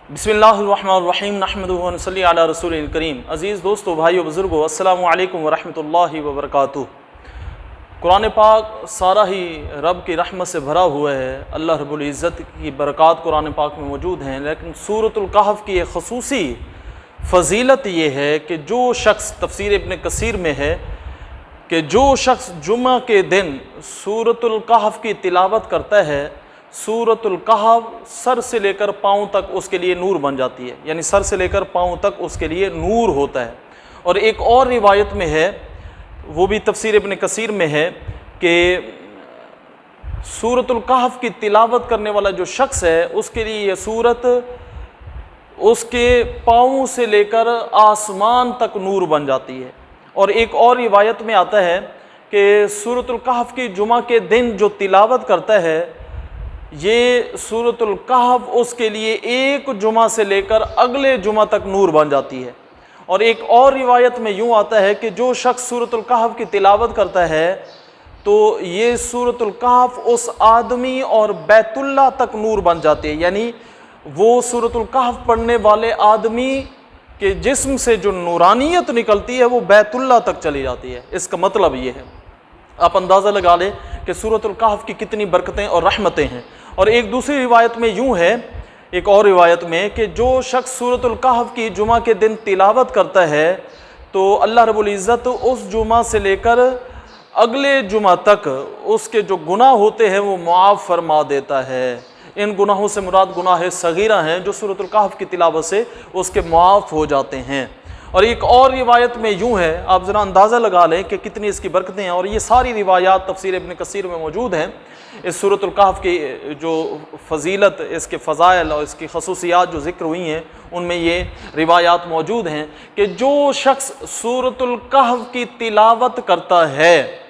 बिस्मिल्लाहिर्रहमानिर्रहीम नहमदुहु व नसल्ली अला रसूलिल करीम। अज़ीज़ दोस्तों, भाइयों, बुज़ुर्गों, अस्सलामु अलैकुम व रहमतुल्लाहि व बरकातुहू। कुरान पाक सारा ही रब की रहमत से भरा हुआ है। अल्लाह रब्बुल इज़्ज़त की बरक़ात कुरान पाक में मौजूद हैं, लेकिन सूरतुल कहफ़ की एक ख़ुसूसी फ़जीलत ये है कि जो शख्स, तफ़सीर इब्न कसीर में है कि जो शख्स जुमा के दिन सूरतुल कहफ़ की तिलावत करता है, सूरतुल कहफ़ सर से लेकर पाँव तक उसके लिए नूर बन जाती है, यानी सर से लेकर पाँव तक उसके लिए नूर होता है। और एक और रिवायत में है, वो भी तफ़सीर इब्न कसीर में है कि सूरतुल कहफ़ की तिलावत करने वाला जो शख्स है, उसके लिए यह सूरत उसके पाँव से लेकर आसमान तक नूर बन जाती है। और एक और रिवायत में आता है कि सूरतुल कहफ़ की जुमा के दिन जो तिलावत करता है, ये सूरतुल कहफ़ उसके लिए एक जुमा से लेकर अगले जुमा तक नूर बन जाती है। और एक और रिवायत में यूँ आता है कि जो शख्स सूरतुल कहफ़ की तिलावत करता है, तो ये सूरतुल कहफ़ उस आदमी और बैतुल्लाह तक नूर बन जाती है, यानी वो सूरतुल कहफ़ पढ़ने वाले आदमी के जिस्म से जो नूरानियत निकलती है वो बैतुल्लाह तक चली जाती है। इसका मतलब ये है, आप अंदाज़ा लगा लें कि सूरतुल कहफ़ की कितनी बरकतें और रहमतें हैं। और एक दूसरी रिवायत में यूँ है, एक और रिवायत में, कि जो शख्स सूरतुल कहफ़ की जुमा के दिन तिलावत करता है, तो अल्लाह रब्बुल इज़्ज़त उस जुमा से लेकर अगले जुमा तक उसके जो गुनाह होते हैं वो मुआफ़ फरमा देता है। इन गुनाहों से मुराद गुनाह सगीरा हैं जो सूरतुल कहफ़ की तिलावत से उसके मुआफ़ हो जाते हैं। और एक और रिवायत में यूँ है, आप ज़रा अंदाज़ा लगा लें कि कितनी इसकी बरकतें हैं। और ये सारी रिवायात तफ़सीर इब्न कसीर में मौजूद हैं। इस सूरतुल कहफ़ की जो फ़जीलत, इसके फ़ज़ाइल और इसकी ख़ुसूसियात जो ज़िक्र हुई हैं, उनमें ये रिवायात मौजूद हैं कि जो शख्स सूरतुल कहफ़ की तिलावत करता है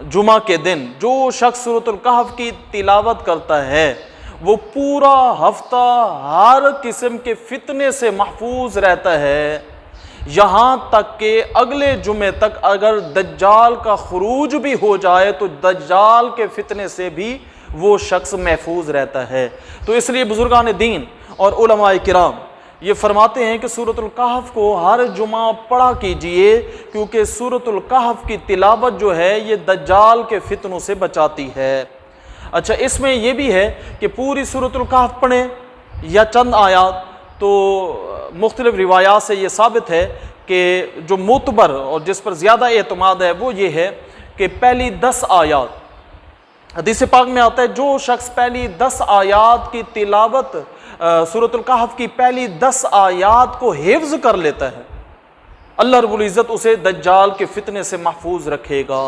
जुमा के दिन, जो शख्स सूरतुल कहफ़ की तिलावत करता है, वो पूरा हफ्ता हर किस्म के फितने से महफूज रहता है, यहाँ तक कि अगले जुमे तक अगर दज्जाल का खुरूज भी हो जाए तो दज्जाल के फितने से भी वो शख्स महफूज रहता है। तो इसलिए बुजुर्गान दीन और उलमाए किराम ये फरमाते हैं कि सूरतुल कहफ़ को हर जुमा पढ़ा कीजिए, क्योंकि सूरतुल कहफ़ की तिलावत जो है ये दज्जाल के फितनों से बचाती है। अच्छा, इसमें यह भी है कि पूरी सूरतुल कहफ़ पढ़ें या चंद आयात, तो मुख्तलिफ रिवायात से ये साबित है कि जो मुतबर और जिस पर ज़्यादा एतमाद है वो ये है कि पहली 10 आयात, हदीस पाक में आता है, जो शख्स पहली 10 आयात की तिलावत, सूरतुल कहफ़ की पहली 10 आयात को हिफ्ज़ कर लेता है, अल्लाह रब्बुल इज़्ज़त उसे दज्जाल के फितने से महफूज रखेगा।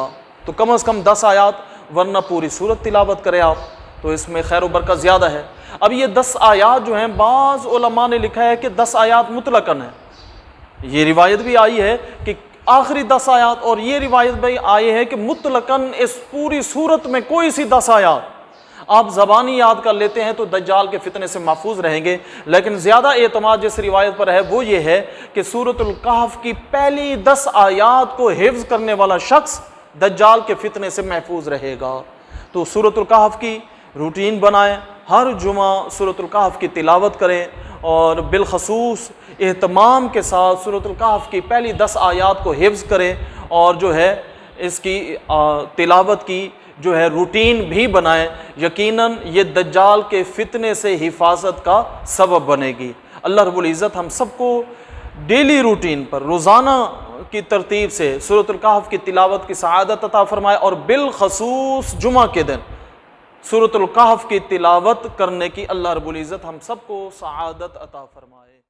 तो कम से कम 10 आयात, वरना पूरी सूरत तिलावत करें आप, तो इसमें खैर व बरकत ज़्यादा है। अब ये 10 आयात जो हैं, बाज़ उलमा ने लिखा है कि 10 आयात मुतलकन है। ये रिवायत भी आई है कि आखिरी 10 आयात, और ये रिवायत भी आई है कि मुतलकन इस पूरी सूरत में कोई सी 10 आयात आप ज़बानी याद कर लेते हैं तो दज्जाल के फितने से महफूज रहेंगे। लेकिन ज़्यादा एतमाद जिस रिवायत पर है वो ये है कि सूरतुल कहफ़ की पहली 10 आयात को हिफ्ज़ करने वाला शख्स दज्जाल के फितने से महफूज रहेगा। तो सूरतुल कहफ़ की रूटीन बनाएं, हर जुमा सूरतुल कहफ़ की तिलावत करें, और बिलखसूस एहतमाम के साथ सूरतुल कहफ़ की पहली 10 आयात को हिफ्ज़ करें, और जो है इसकी तिलावत की जो है रूटीन भी बनाएं। यकीनन ये दज्जाल के फितने से हिफाजत का सबब बनेगी। अल्लाह रब्बुल इज़्ज़त हम सबको डेली रूटीन पर रोज़ाना की तरतीब से सूरतुल कहफ़ की तिलावत की सआदत अता फ़रमाए, और बिलखसूस जुमा के दिन सूरतुल कहफ़ की तिलावत करने की अल्लाह रब्बुल इज़्ज़त हम सबको सआदत अता फ़रमाए।